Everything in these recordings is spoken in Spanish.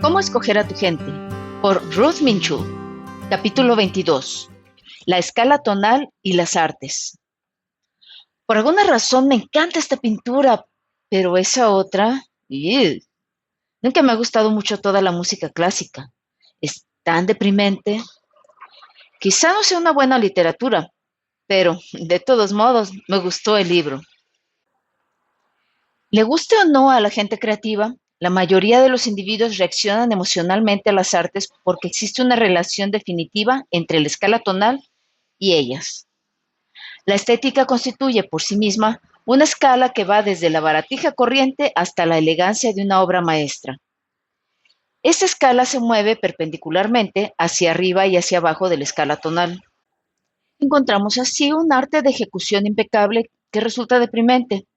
¿Cómo escoger a tu gente? Por Ruth Minchul. Capítulo 22. La escala tonal y las artes. Por alguna razón me encanta esta pintura, pero esa otra... ¡Ew! Nunca me ha gustado mucho toda la música clásica. Es tan deprimente. Quizá no sea una buena literatura, pero de todos modos me gustó el libro. Le guste o no a la gente creativa, la mayoría de los individuos reaccionan emocionalmente a las artes porque existe una relación definitiva entre la escala tonal y ellas. La estética constituye por sí misma una escala que va desde la baratija corriente hasta la elegancia de una obra maestra. Esta escala se mueve perpendicularmente hacia arriba y hacia abajo de la escala tonal. Encontramos así un arte de ejecución impecable que resulta deprimente.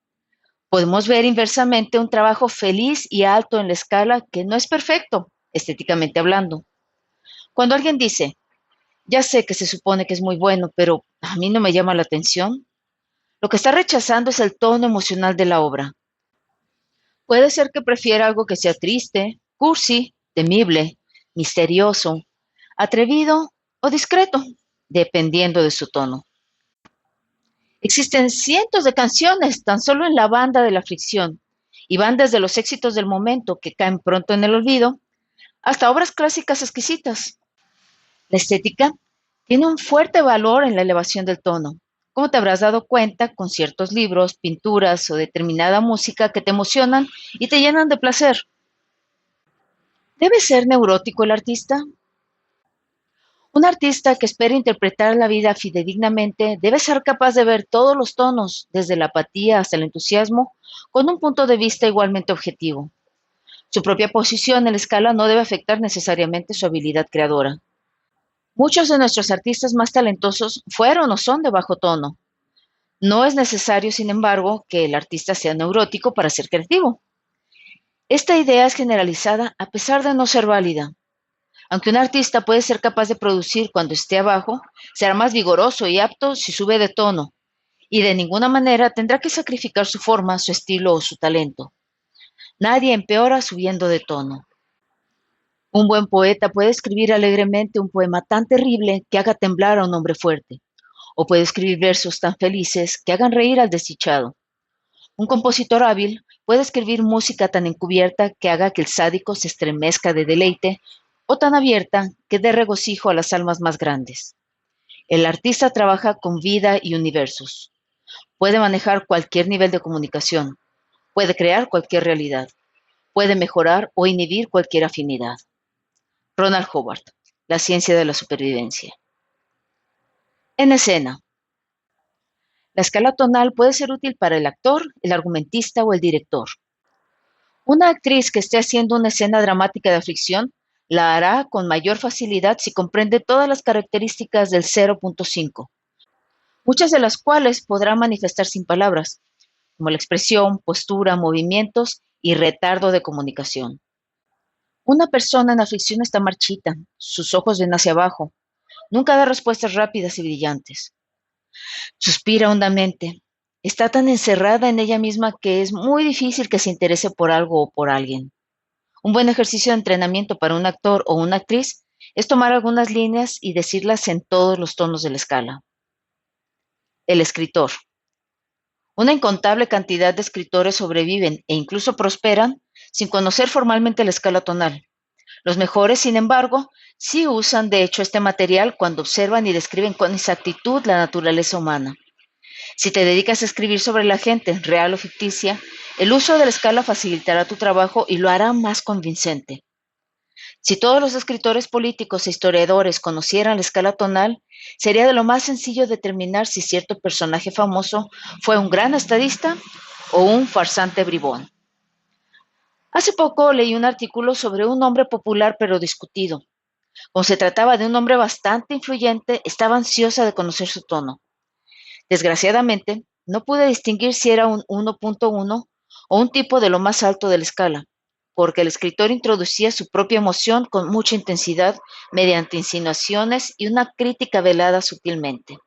Podemos ver inversamente un trabajo feliz y alto en la escala que no es perfecto, estéticamente hablando. Cuando alguien dice, ya sé que se supone que es muy bueno, pero a mí no me llama la atención, lo que está rechazando es el tono emocional de la obra. Puede ser que prefiera algo que sea triste, cursi, temible, misterioso, atrevido o discreto, dependiendo de su tono. Existen cientos de canciones tan solo en la banda de la fricción, y van desde los éxitos del momento que caen pronto en el olvido, hasta obras clásicas exquisitas. La estética tiene un fuerte valor en la elevación del tono, como te habrás dado cuenta con ciertos libros, pinturas o determinada música que te emocionan y te llenan de placer. ¿Debe ser neurótico el artista? Un artista que espera interpretar la vida fidedignamente debe ser capaz de ver todos los tonos, desde la apatía hasta el entusiasmo, con un punto de vista igualmente objetivo. Su propia posición en la escala no debe afectar necesariamente su habilidad creadora. Muchos de nuestros artistas más talentosos fueron o son de bajo tono. No es necesario, sin embargo, que el artista sea neurótico para ser creativo. Esta idea es generalizada a pesar de no ser válida. Aunque un artista puede ser capaz de producir cuando esté abajo, será más vigoroso y apto si sube de tono, y de ninguna manera tendrá que sacrificar su forma, su estilo o su talento. Nadie empeora subiendo de tono. Un buen poeta puede escribir alegremente un poema tan terrible que haga temblar a un hombre fuerte, o puede escribir versos tan felices que hagan reír al desdichado. Un compositor hábil puede escribir música tan encubierta que haga que el sádico se estremezca de deleite, o tan abierta que dé regocijo a las almas más grandes. El artista trabaja con vida y universos. Puede manejar cualquier nivel de comunicación, puede crear cualquier realidad, puede mejorar o inhibir cualquier afinidad. Ronald Howard, La ciencia de la supervivencia. En escena. La escala tonal puede ser útil para el actor, el argumentista o el director. Una actriz que esté haciendo una escena dramática de aflicción la hará con mayor facilidad si comprende todas las características del 0.5, muchas de las cuales podrá manifestar sin palabras, como la expresión, postura, movimientos y retardo de comunicación. Una persona en aflicción está marchita, sus ojos ven hacia abajo, nunca da respuestas rápidas y brillantes. Suspira hondamente. Está tan encerrada en ella misma que es muy difícil que se interese por algo o por alguien. Un buen ejercicio de entrenamiento para un actor o una actriz es tomar algunas líneas y decirlas en todos los tonos de la escala. El escritor. Una incontable cantidad de escritores sobreviven e incluso prosperan sin conocer formalmente la escala tonal. Los mejores, sin embargo, sí usan de hecho este material cuando observan y describen con exactitud la naturaleza humana. Si te dedicas a escribir sobre la gente, real o ficticia, el uso de la escala facilitará tu trabajo y lo hará más convincente. Si todos los escritores políticos e historiadores conocieran la escala tonal, sería de lo más sencillo determinar si cierto personaje famoso fue un gran estadista o un farsante bribón. Hace poco leí un artículo sobre un hombre popular pero discutido. Como se trataba de un hombre bastante influyente, estaba ansiosa de conocer su tono. Desgraciadamente, no pude distinguir si era un 1.1 o un tipo de lo más alto de la escala, porque el escritor introducía su propia emoción con mucha intensidad mediante insinuaciones y una crítica velada sutilmente.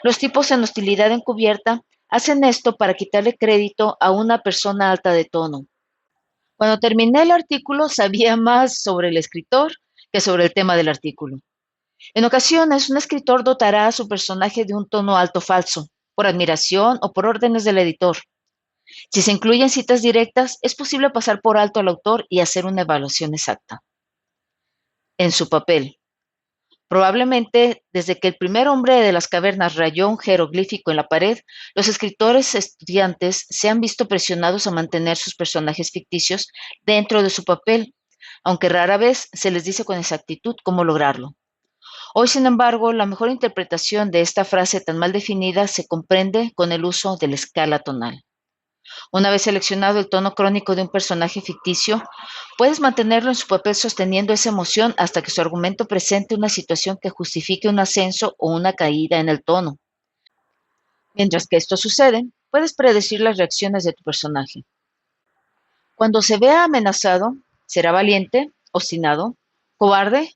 Los tipos en hostilidad encubierta hacen esto para quitarle crédito a una persona alta de tono. Cuando terminé el artículo, sabía más sobre el escritor que sobre el tema del artículo. En ocasiones, un escritor dotará a su personaje de un tono alto falso, por admiración o por órdenes del editor. Si se incluyen citas directas, es posible pasar por alto al autor y hacer una evaluación exacta. En su papel. Probablemente, desde que el primer hombre de las cavernas rayó un jeroglífico en la pared, los escritores estudiantes se han visto presionados a mantener sus personajes ficticios dentro de su papel, aunque rara vez se les dice con exactitud cómo lograrlo. Hoy, sin embargo, la mejor interpretación de esta frase tan mal definida se comprende con el uso de la escala tonal. Una vez seleccionado el tono crónico de un personaje ficticio, puedes mantenerlo en su papel sosteniendo esa emoción hasta que su argumento presente una situación que justifique un ascenso o una caída en el tono. Mientras que esto sucede, puedes predecir las reacciones de tu personaje. Cuando se vea amenazado, será valiente, obstinado, cobarde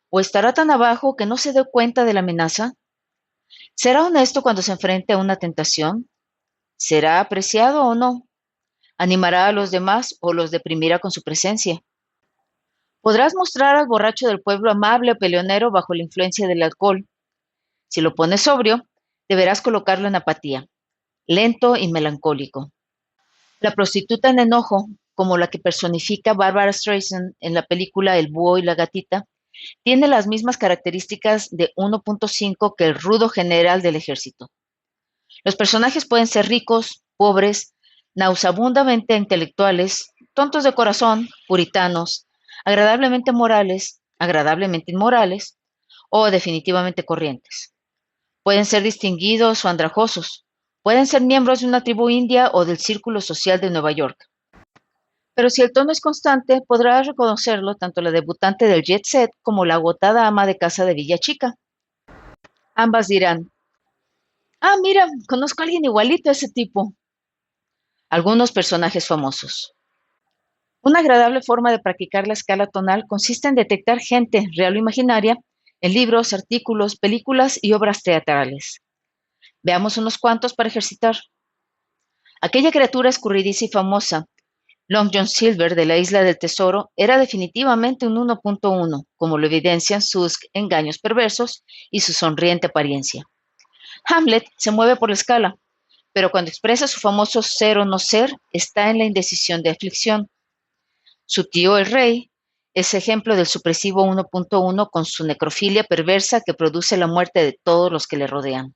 o estará tan abajo que no se dé cuenta de la amenaza. ¿Será honesto cuando se enfrente a una tentación? ¿Será apreciado o no? ¿Animará a los demás o los deprimirá con su presencia? Podrás mostrar al borracho del pueblo amable o peleonero bajo la influencia del alcohol. Si lo pones sobrio, deberás colocarlo en apatía, lento y melancólico. La prostituta en enojo, como la que personifica Barbara Streisand en la película El búho y la gatita, tiene las mismas características de 1.5 que el rudo general del ejército. Los personajes pueden ser ricos, pobres, nauseabundamente intelectuales, tontos de corazón, puritanos, agradablemente morales, agradablemente inmorales o definitivamente corrientes. Pueden ser distinguidos o andrajosos. Pueden ser miembros de una tribu india o del círculo social de Nueva York. Pero si el tono es constante, podrás reconocerlo tanto la debutante del jet set como la agotada ama de casa de Villa Chica. Ambas dirán, ah, mira, conozco a alguien igualito a ese tipo. Algunos personajes famosos. Una agradable forma de practicar la escala tonal consiste en detectar gente, real o imaginaria, en libros, artículos, películas y obras teatrales. Veamos unos cuantos para ejercitar. Aquella criatura escurridiza y famosa, Long John Silver de la Isla del Tesoro, era definitivamente un 1.1, como lo evidencian sus engaños perversos y su sonriente apariencia. Hamlet se mueve por la escala, pero cuando expresa su famoso ser o no ser, está en la indecisión de aflicción. Su tío el rey es ejemplo del supresivo 1.1 con su necrofilia perversa que produce la muerte de todos los que le rodean.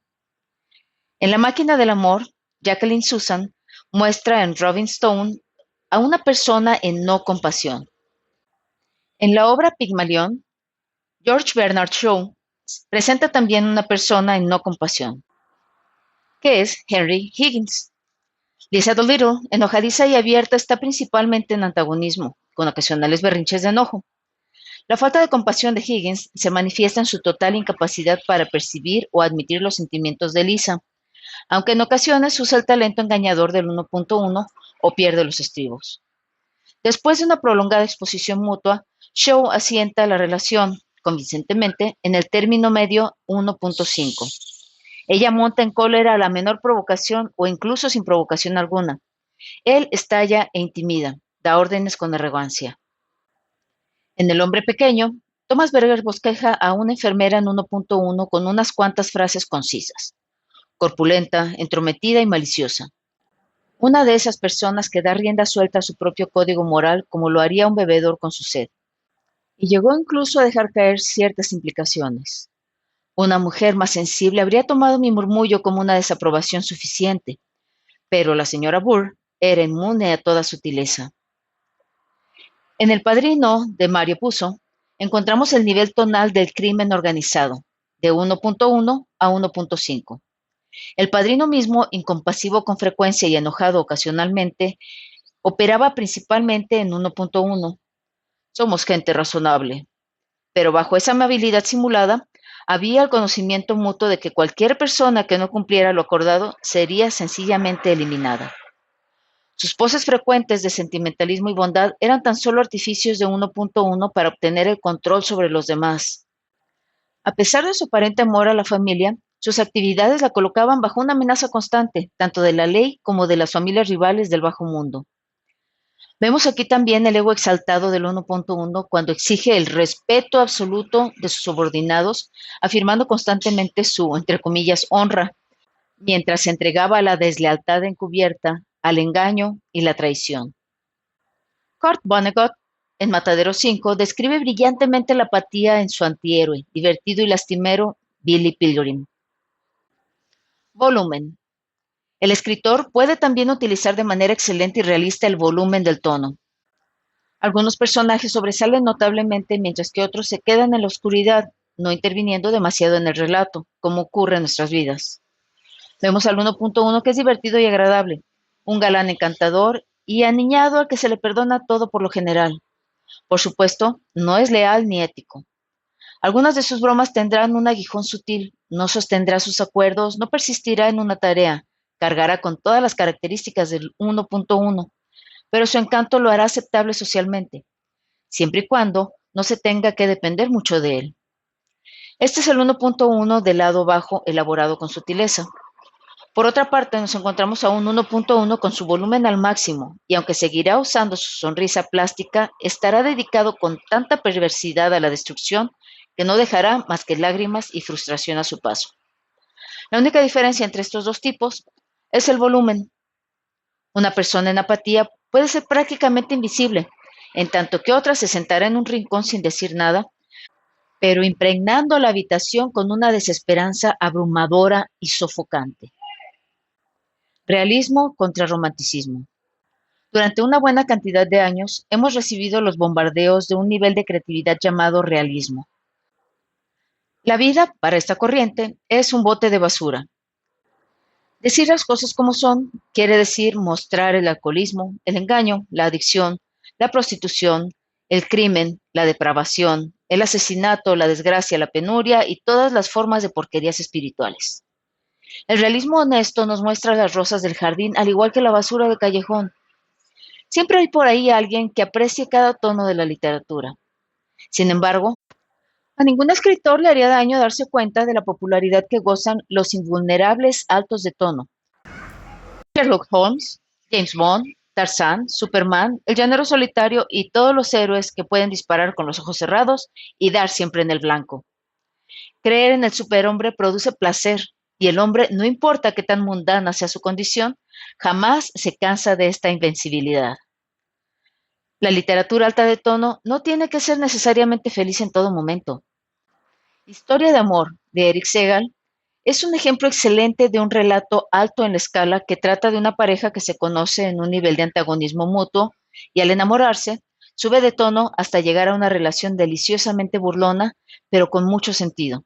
En La máquina del amor, Jacqueline Susann muestra en Robin Stone a una persona en no compasión. En la obra Pigmalión, George Bernard Shaw presenta también una persona en no compasión, que es Henry Higgins. Lisa Doolittle, enojadiza y abierta, está principalmente en antagonismo, con ocasionales berrinches de enojo. La falta de compasión de Higgins se manifiesta en su total incapacidad para percibir o admitir los sentimientos de Lisa, aunque en ocasiones usa el talento engañador del 1.1 o pierde los estribos. Después de una prolongada exposición mutua, Shaw asienta la relación, convincentemente, en el término medio 1.5. Ella monta en cólera a la menor provocación o incluso sin provocación alguna. Él estalla e intimida, da órdenes con arrogancia. En El hombre pequeño, Thomas Berger bosqueja a una enfermera en 1.1 con unas cuantas frases concisas, corpulenta, entrometida y maliciosa. Una de esas personas que da rienda suelta a su propio código moral como lo haría un bebedor con su sed. Y llegó incluso a dejar caer ciertas implicaciones. Una mujer más sensible habría tomado mi murmullo como una desaprobación suficiente, pero la señora Burr era inmune a toda sutileza. En El padrino de Mario Puzo encontramos el nivel tonal del crimen organizado, de 1.1 a 1.5. El padrino mismo, incompasivo con frecuencia y enojado ocasionalmente, operaba principalmente en 1.1. Somos gente razonable. Pero bajo esa amabilidad simulada, había el conocimiento mutuo de que cualquier persona que no cumpliera lo acordado sería sencillamente eliminada. Sus poses frecuentes de sentimentalismo y bondad eran tan solo artificios de 1.1 para obtener el control sobre los demás. A pesar de su aparente amor a la familia, sus actividades la colocaban bajo una amenaza constante, tanto de la ley como de las familias rivales del bajo mundo. Vemos aquí también el ego exaltado del 1.1 cuando exige el respeto absoluto de sus subordinados, afirmando constantemente su, entre comillas, honra, mientras se entregaba a la deslealtad encubierta, al engaño y la traición. Kurt Vonnegut, en Matadero 5, describe brillantemente la apatía en su antihéroe, divertido y lastimero Billy Pilgrim. Volumen. El escritor puede también utilizar de manera excelente y realista el volumen del tono. Algunos personajes sobresalen notablemente mientras que otros se quedan en la oscuridad, no interviniendo demasiado en el relato, como ocurre en nuestras vidas. Vemos al 1.1 que es divertido y agradable, un galán encantador y aniñado al que se le perdona todo por lo general. Por supuesto, no es leal ni ético. Algunas de sus bromas tendrán un aguijón sutil, no sostendrá sus acuerdos, no persistirá en una tarea, cargará con todas las características del 1.1, pero su encanto lo hará aceptable socialmente, siempre y cuando no se tenga que depender mucho de él. Este es el 1.1 del lado bajo elaborado con sutileza. Por otra parte, nos encontramos a un 1.1 con su volumen al máximo, y aunque seguirá usando su sonrisa plástica, estará dedicado con tanta perversidad a la destrucción que no dejará más que lágrimas y frustración a su paso. La única diferencia entre estos dos tipos es el volumen. Una persona en apatía puede ser prácticamente invisible, en tanto que otra se sentará en un rincón sin decir nada, pero impregnando la habitación con una desesperanza abrumadora y sofocante. Realismo contra romanticismo. Durante una buena cantidad de años hemos recibido los bombardeos de un nivel de creatividad llamado realismo. La vida, para esta corriente, es un bote de basura. Decir las cosas como son quiere decir mostrar el alcoholismo, el engaño, la adicción, la prostitución, el crimen, la depravación, el asesinato, la desgracia, la penuria y todas las formas de porquerías espirituales. El realismo honesto nos muestra las rosas del jardín al igual que la basura del callejón. Siempre hay por ahí alguien que aprecie cada tono de la literatura. Sin embargo, a ningún escritor le haría daño darse cuenta de la popularidad que gozan los invulnerables altos de tono. Sherlock Holmes, James Bond, Tarzán, Superman, el llanero solitario y todos los héroes que pueden disparar con los ojos cerrados y dar siempre en el blanco. Creer en el superhombre produce placer y el hombre, no importa qué tan mundana sea su condición, jamás se cansa de esta invencibilidad. La literatura alta de tono no tiene que ser necesariamente feliz en todo momento. Historia de amor, de Eric Segal, es un ejemplo excelente de un relato alto en la escala que trata de una pareja que se conoce en un nivel de antagonismo mutuo y al enamorarse, sube de tono hasta llegar a una relación deliciosamente burlona, pero con mucho sentido.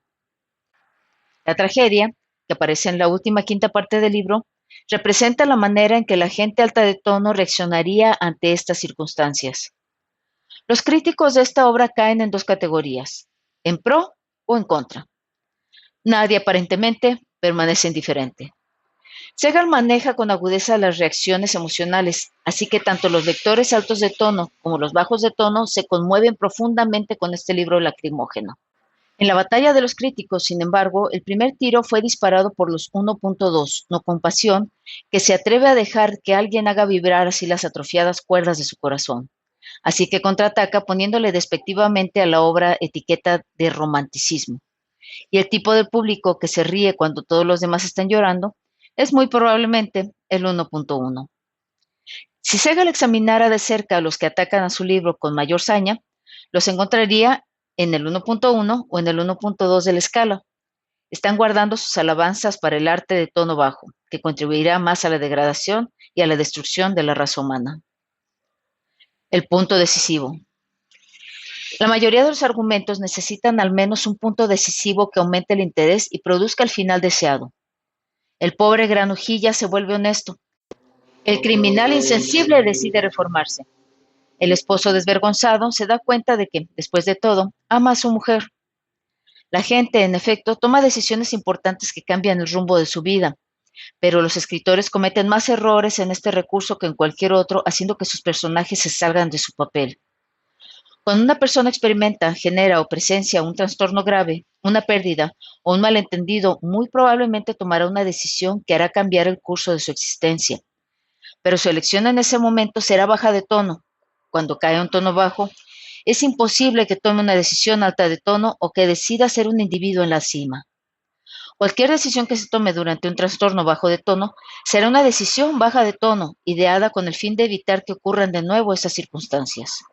La tragedia, que aparece en la última quinta parte del libro, representa la manera en que la gente alta de tono reaccionaría ante estas circunstancias. Los críticos de esta obra caen en dos categorías, en pro o en contra. Nadie aparentemente permanece indiferente. Segal maneja con agudeza las reacciones emocionales, así que tanto los lectores altos de tono como los bajos de tono se conmueven profundamente con este libro lacrimógeno. En la batalla de los críticos, sin embargo, el primer tiro fue disparado por los 1.2, no compasión, que se atreve a dejar que alguien haga vibrar así las atrofiadas cuerdas de su corazón. Así que contraataca poniéndole despectivamente a la obra etiqueta de romanticismo. Y el tipo de público que se ríe cuando todos los demás están llorando es muy probablemente el 1.1. Si Segal examinara de cerca a los que atacan a su libro con mayor saña, los encontraría en el 1.1 o en el 1.2 de la escala. Están guardando sus alabanzas para el arte de tono bajo, que contribuirá más a la degradación y a la destrucción de la raza humana. El punto decisivo. La mayoría de los argumentos necesitan al menos un punto decisivo que aumente el interés y produzca el final deseado. El pobre granujilla se vuelve honesto. El criminal insensible decide reformarse. El esposo desvergonzado se da cuenta de que, después de todo, ama a su mujer. La gente, en efecto, toma decisiones importantes que cambian el rumbo de su vida, pero los escritores cometen más errores en este recurso que en cualquier otro, haciendo que sus personajes se salgan de su papel. Cuando una persona experimenta, genera o presencia un trastorno grave, una pérdida o un malentendido, muy probablemente tomará una decisión que hará cambiar el curso de su existencia. pero su elección en ese momento será baja de tono. Cuando cae un tono bajo, es imposible que tome una decisión alta de tono o que decida ser un individuo en la cima. Cualquier decisión que se tome durante un trastorno bajo de tono será una decisión baja de tono, ideada con el fin de evitar que ocurran de nuevo esas circunstancias.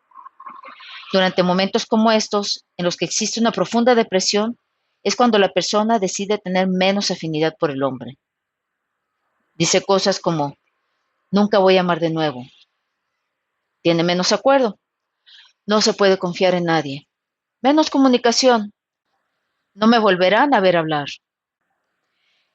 Durante momentos como estos, en los que existe una profunda depresión, es cuando la persona decide tener menos afinidad por el hombre. Dice cosas como, nunca voy a amar de nuevo. Tiene menos acuerdo. No se puede confiar en nadie. Menos comunicación. No me volverán a ver hablar.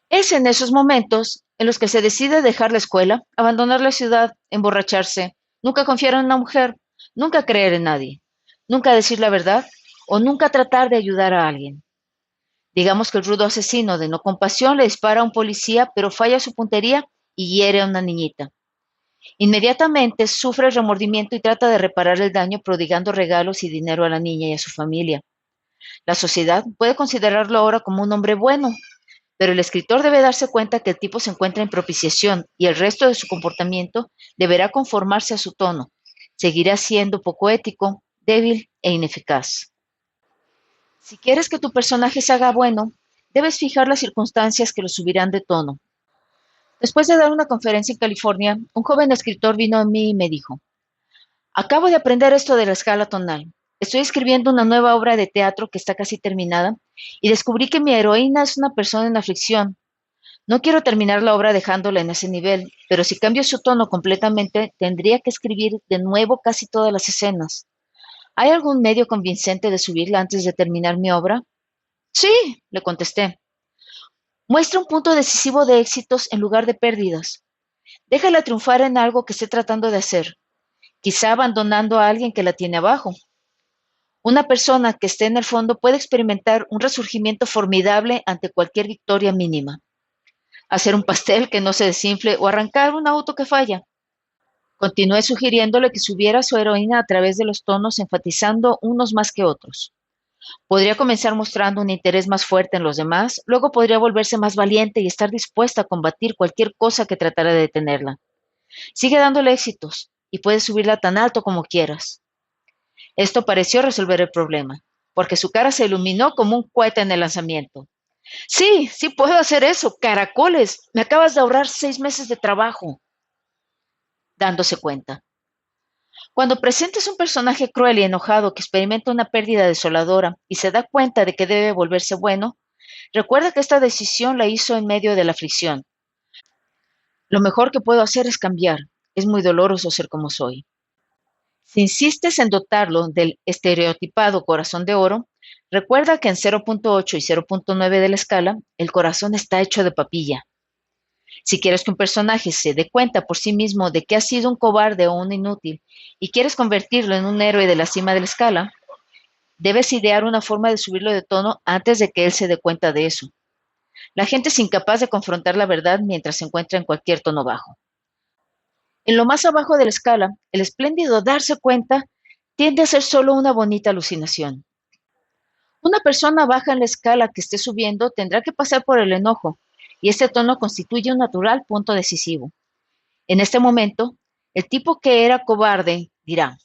Es en esos momentos en los que se decide dejar la escuela, abandonar la ciudad, emborracharse, nunca confiar en una mujer, nunca creer en nadie, nunca decir la verdad o nunca tratar de ayudar a alguien. Digamos que el rudo asesino de no compasión le dispara a un policía, pero falla su puntería y hiere a una niñita. Inmediatamente sufre el remordimiento y trata de reparar el daño prodigando regalos y dinero a la niña y a su familia. La sociedad puede considerarlo ahora como un hombre bueno, pero el escritor debe darse cuenta que el tipo se encuentra en propiciación y el resto de su comportamiento deberá conformarse a su tono. Seguirá siendo poco ético, débil e ineficaz. Si quieres que tu personaje se haga bueno, debes fijar las circunstancias que lo subirán de tono. Después de dar una conferencia en California, un joven escritor vino a mí y me dijo, acabo de aprender esto de la escala tonal. Estoy escribiendo una nueva obra de teatro que está casi terminada y descubrí que mi heroína es una persona en aflicción. No quiero terminar la obra dejándola en ese nivel, pero si cambio su tono completamente, tendría que escribir de nuevo casi todas las escenas. ¿Hay algún medio convincente de subirla antes de terminar mi obra? Sí, le contesté. Muestra un punto decisivo de éxitos en lugar de pérdidas. Déjala triunfar en algo que esté tratando de hacer, quizá abandonando a alguien que la tiene abajo. Una persona que esté en el fondo puede experimentar un resurgimiento formidable ante cualquier victoria mínima. Hacer un pastel que no se desinfle o arrancar un auto que falla. Continué sugiriéndole que subiera su heroína a través de los tonos, enfatizando unos más que otros. Podría comenzar mostrando un interés más fuerte en los demás, luego podría volverse más valiente y estar dispuesta a combatir cualquier cosa que tratara de detenerla. Sigue dándole éxitos y puedes subirla tan alto como quieras. Esto pareció resolver el problema, porque su cara se iluminó como un cohete en el lanzamiento. Sí, sí puedo hacer eso. Caracoles, me acabas de ahorrar 6 meses de trabajo. Dándose cuenta. Cuando presentes un personaje cruel y enojado que experimenta una pérdida desoladora y se da cuenta de que debe volverse bueno, recuerda que esta decisión la hizo en medio de la aflicción. Lo mejor que puedo hacer es cambiar. Es muy doloroso ser como soy. Si insistes en dotarlo del estereotipado corazón de oro, recuerda que en 0.8 y 0.9 de la escala, el corazón está hecho de papilla. Si quieres que un personaje se dé cuenta por sí mismo de que ha sido un cobarde o un inútil y quieres convertirlo en un héroe de la cima de la escala, debes idear una forma de subirlo de tono antes de que él se dé cuenta de eso. La gente es incapaz de confrontar la verdad mientras se encuentra en cualquier tono bajo. En lo más abajo de la escala, el espléndido darse cuenta tiende a ser solo una bonita alucinación. Una persona baja en la escala que esté subiendo tendrá que pasar por el enojo, y este tono constituye un natural punto decisivo. En este momento, el tipo que era cobarde dirá,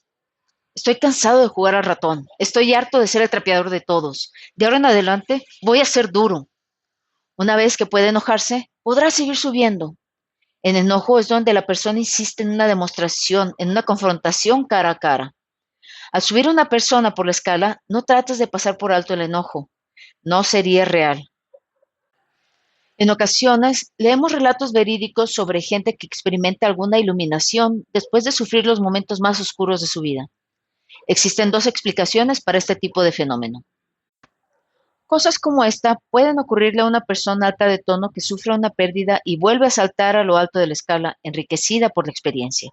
estoy cansado de jugar al ratón, estoy harto de ser el trapeador de todos, de ahora en adelante voy a ser duro. Una vez que puede enojarse, podrá seguir subiendo. En enojo es donde la persona insiste en una demostración, en una confrontación cara a cara. Al subir una persona por la escala, no trates de pasar por alto el enojo. No sería real. En ocasiones, leemos relatos verídicos sobre gente que experimenta alguna iluminación después de sufrir los momentos más oscuros de su vida. Existen dos explicaciones para este tipo de fenómeno. Cosas como esta pueden ocurrirle a una persona alta de tono que sufre una pérdida y vuelve a saltar a lo alto de la escala, enriquecida por la experiencia.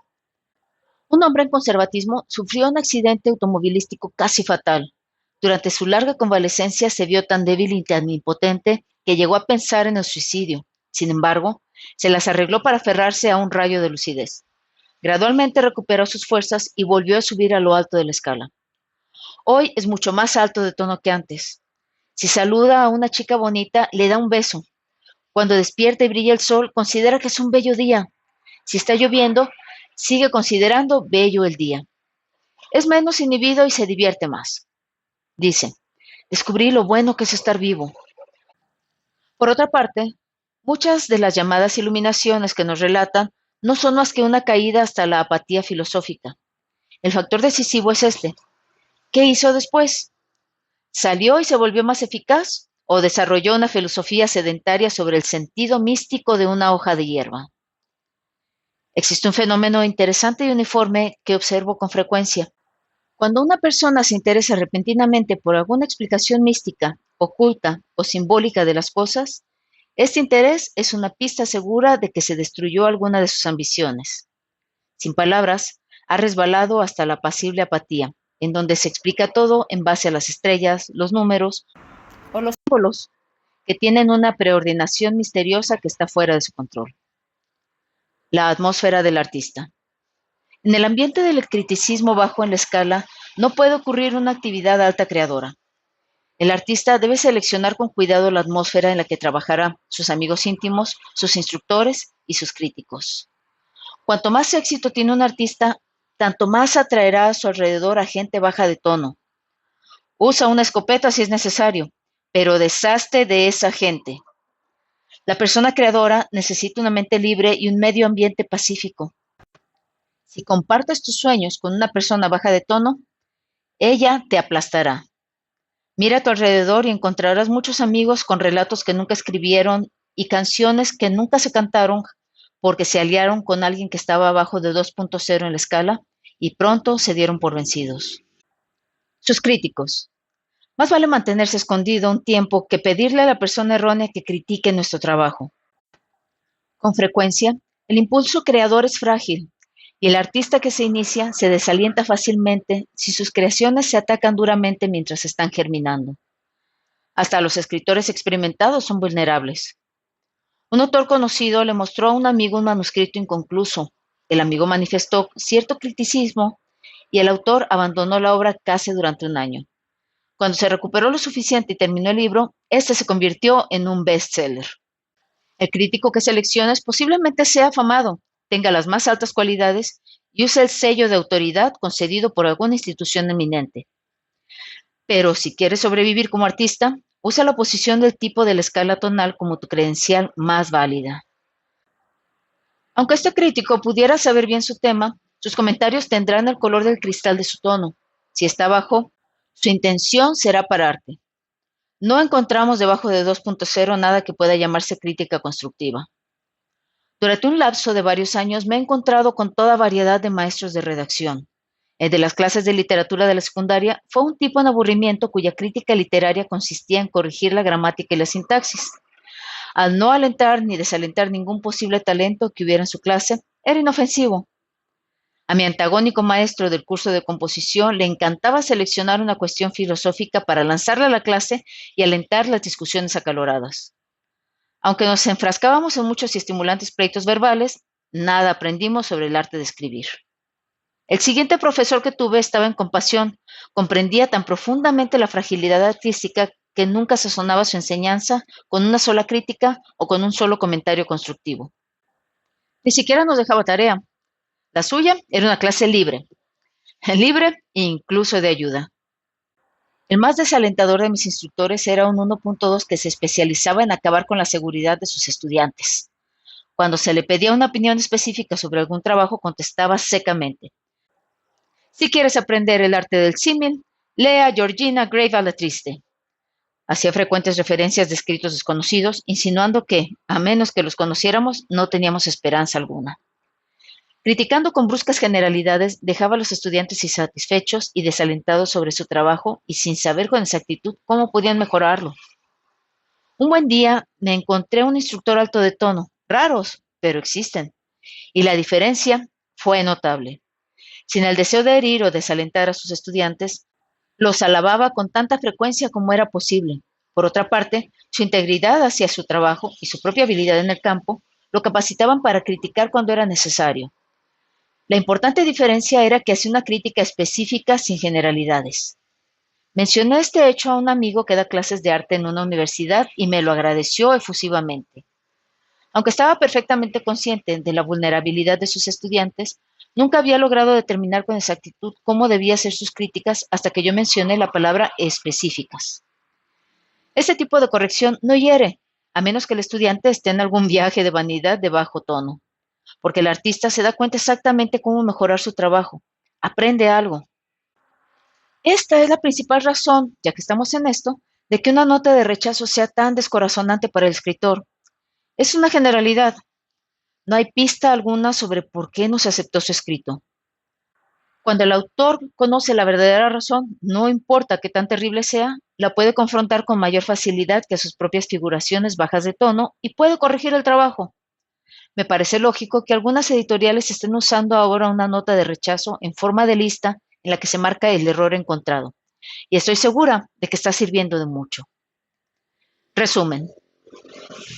Un hombre en conservatismo sufrió un accidente automovilístico casi fatal. Durante su larga convalecencia se vio tan débil y tan impotente que llegó a pensar en el suicidio. Sin embargo, se las arregló para aferrarse a un rayo de lucidez. Gradualmente recuperó sus fuerzas y volvió a subir a lo alto de la escala. Hoy es mucho más alto de tono que antes. Si saluda a una chica bonita, le da un beso. Cuando despierta y brilla el sol, considera que es un bello día. Si está lloviendo, sigue considerando bello el día. Es menos inhibido y se divierte más. Dice, descubrí lo bueno que es estar vivo. Por otra parte, muchas de las llamadas iluminaciones que nos relatan no son más que una caída hasta la apatía filosófica. El factor decisivo es este. ¿Qué hizo después? ¿Salió y se volvió más eficaz? ¿O desarrolló una filosofía sedentaria sobre el sentido místico de una hoja de hierba? Existe un fenómeno interesante y uniforme que observo con frecuencia. Cuando una persona se interesa repentinamente por alguna explicación mística, oculta o simbólica de las cosas, este interés es una pista segura de que se destruyó alguna de sus ambiciones. Sin palabras, ha resbalado hasta la apacible apatía, en donde se explica todo en base a las estrellas, los números o los símbolos, que tienen una preordinación misteriosa que está fuera de su control. La atmósfera del artista. En el ambiente del criticismo bajo en la escala, no puede ocurrir una actividad alta creadora. El artista debe seleccionar con cuidado la atmósfera en la que trabajará, sus amigos íntimos, sus instructores y sus críticos. Cuanto más éxito tiene un artista, tanto más atraerá a su alrededor a gente baja de tono. Usa una escopeta si es necesario, pero deshazte de esa gente. La persona creadora necesita una mente libre y un medio ambiente pacífico. Si compartes tus sueños con una persona baja de tono, ella te aplastará. Mira a tu alrededor y encontrarás muchos amigos con relatos que nunca escribieron y canciones que nunca se cantaron porque se aliaron con alguien que estaba abajo de 2.0 en la escala y pronto se dieron por vencidos. Sus críticos. Más vale mantenerse escondido un tiempo que pedirle a la persona errónea que critique nuestro trabajo. Con frecuencia, el impulso creador es frágil y el artista que se inicia se desalienta fácilmente si sus creaciones se atacan duramente mientras están germinando. Hasta los escritores experimentados son vulnerables. Un autor conocido le mostró a un amigo un manuscrito inconcluso. El amigo manifestó cierto criticismo y el autor abandonó la obra casi durante un año. Cuando se recuperó lo suficiente y terminó el libro, este se convirtió en un bestseller. El crítico que seleccionas posiblemente sea afamado, tenga las más altas cualidades y use el sello de autoridad concedido por alguna institución eminente. Pero si quieres sobrevivir como artista, usa la posición del tipo de la escala tonal como tu credencial más válida. Aunque este crítico pudiera saber bien su tema, sus comentarios tendrán el color del cristal de su tono. Si está bajo, su intención será pararte. No encontramos debajo de 2.0 nada que pueda llamarse crítica constructiva. Durante un lapso de varios años me he encontrado con toda variedad de maestros de redacción. El de las clases de literatura de la secundaria fue un tipo en aburrimiento cuya crítica literaria consistía en corregir la gramática y la sintaxis. Al no alentar ni desalentar ningún posible talento que hubiera en su clase, era inofensivo. A mi antagónico maestro del curso de composición le encantaba seleccionar una cuestión filosófica para lanzarla a la clase y alentar las discusiones acaloradas. Aunque nos enfrascábamos en muchos y estimulantes pleitos verbales, nada aprendimos sobre el arte de escribir. El siguiente profesor que tuve estaba en compasión, comprendía tan profundamente la fragilidad artística que nunca sazonaba su enseñanza con una sola crítica o con un solo comentario constructivo. Ni siquiera nos dejaba tarea. La suya era una clase libre, libre e incluso de ayuda. El más desalentador de mis instructores era un 1.2 que se especializaba en acabar con la seguridad de sus estudiantes. Cuando se le pedía una opinión específica sobre algún trabajo, contestaba secamente: si quieres aprender el arte del símil, lea a Georgina Gray a la Triste. Hacía frecuentes referencias de escritos desconocidos, insinuando que, a menos que los conociéramos, no teníamos esperanza alguna. Criticando con bruscas generalidades, dejaba a los estudiantes insatisfechos y desalentados sobre su trabajo y sin saber con exactitud cómo podían mejorarlo. Un buen día me encontré un instructor alto de tono, raros, pero existen, y la diferencia fue notable. Sin el deseo de herir o desalentar a sus estudiantes, los alababa con tanta frecuencia como era posible. Por otra parte, su integridad hacia su trabajo y su propia habilidad en el campo lo capacitaban para criticar cuando era necesario. La importante diferencia era que hacía una crítica específica sin generalidades. Mencioné este hecho a un amigo que da clases de arte en una universidad y me lo agradeció efusivamente. Aunque estaba perfectamente consciente de la vulnerabilidad de sus estudiantes, nunca había logrado determinar con exactitud cómo debía hacer sus críticas hasta que yo mencioné la palabra específicas. Este tipo de corrección no hiere, a menos que el estudiante esté en algún viaje de vanidad de bajo tono, porque el artista se da cuenta exactamente cómo mejorar su trabajo, aprende algo. Esta es la principal razón, ya que estamos en esto, de que una nota de rechazo sea tan descorazonante para el escritor. Es una generalidad. No hay pista alguna sobre por qué no se aceptó su escrito. Cuando el autor conoce la verdadera razón, no importa qué tan terrible sea, la puede confrontar con mayor facilidad que sus propias figuraciones bajas de tono y puede corregir el trabajo. Me parece lógico que algunas editoriales estén usando ahora una nota de rechazo en forma de lista en la que se marca el error encontrado, y estoy segura de que está sirviendo de mucho. Resumen.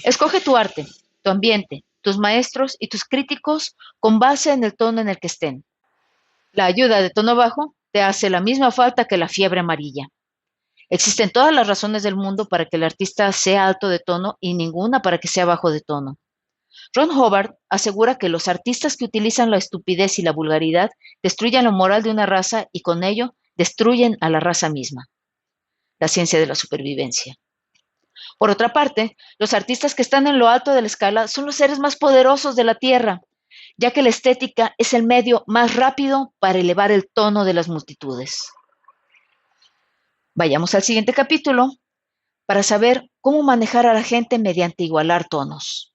Escoge tu arte, tu ambiente, tus maestros y tus críticos con base en el tono en el que estén. La ayuda de tono bajo te hace la misma falta que la fiebre amarilla. Existen todas las razones del mundo para que el artista sea alto de tono y ninguna para que sea bajo de tono. Ron Hubbard asegura que los artistas que utilizan la estupidez y la vulgaridad destruyen la moral de una raza y con ello destruyen a la raza misma. La ciencia de la supervivencia. Por otra parte, los artistas que están en lo alto de la escala son los seres más poderosos de la Tierra, ya que la estética es el medio más rápido para elevar el tono de las multitudes. Vayamos al siguiente capítulo para saber cómo manejar a la gente mediante igualar tonos.